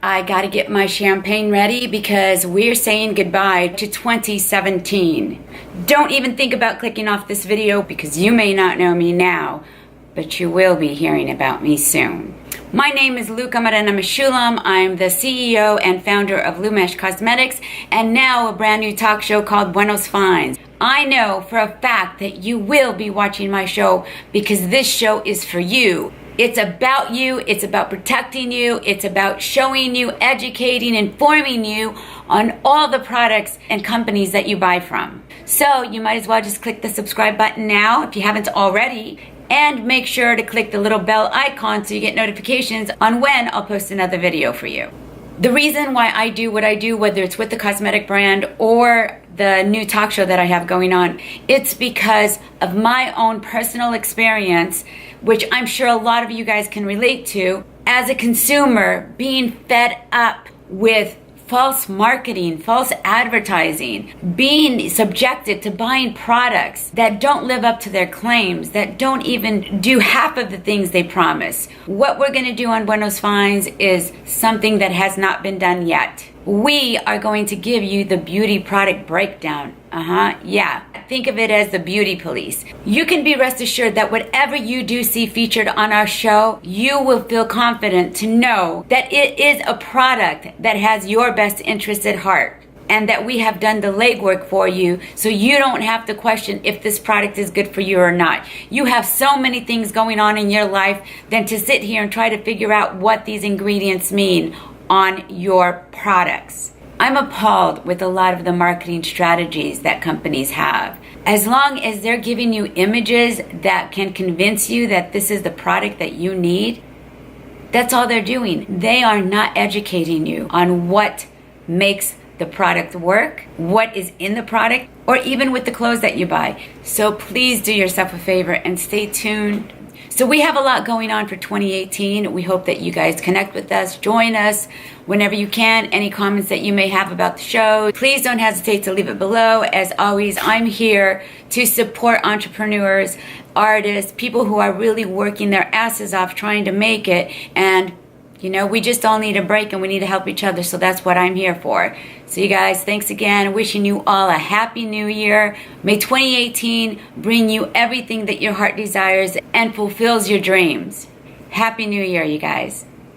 I gotta get my champagne ready because we're saying goodbye to 2017. Don't even think about clicking off this video because you may not know me now, but you will be hearing about me soon. My name is Luca Marina Meshulam. I'm the CEO and founder of LuMESH Cosmetics and now a brand new talk show called Buenos Finds. I know for a fact that you will be watching my show because this show is for you. It's about you, it's about protecting you, it's about showing you, educating, informing you on all the products and companies that you buy from. So you might as well just click the subscribe button now if you haven't already, and make sure to click the little bell icon so you get notifications on when I'll post another video for you. The reason why I do what I do, whether it's with the cosmetic brand or the new talk show that I have going on, it's because of my own personal experience, which I'm sure a lot of you guys can relate to, as a consumer being fed up with false marketing, false advertising, being subjected to buying products that don't live up to their claims, that don't even do half of the things they promise. What we're going to do on Buenos Finds is something that has not been done yet. We are going to give you the beauty product breakdown. Yeah. Think of it as the beauty police. You can be rest assured that whatever you do see featured on our show, you will feel confident to know that it is a product that has your best interest at heart and that we have done the legwork for you so you don't have to question if this product is good for you or not. You have so many things going on in your life than to sit here and try to figure out what these ingredients mean on your products. I'm appalled with a lot of the marketing strategies that companies have. As long as they're giving you images that can convince you that this is the product that you need, that's all they're doing. They are not educating you on what makes the product work, what is in the product, or even with the clothes that you buy. So please do yourself a favor and stay tuned. So we have a lot going on for 2018. We hope that you guys connect with us, join us whenever you can. Any comments that you may have about the show, please don't hesitate to leave it below. As always, I'm here to support entrepreneurs, artists, people who are really working their asses off trying to make it. And you know, we just all need a break and we need to help each other. So that's what I'm here for. So you guys, thanks again. Wishing you all a happy new year. May 2018 bring you everything that your heart desires and fulfills your dreams. Happy New Year, you guys.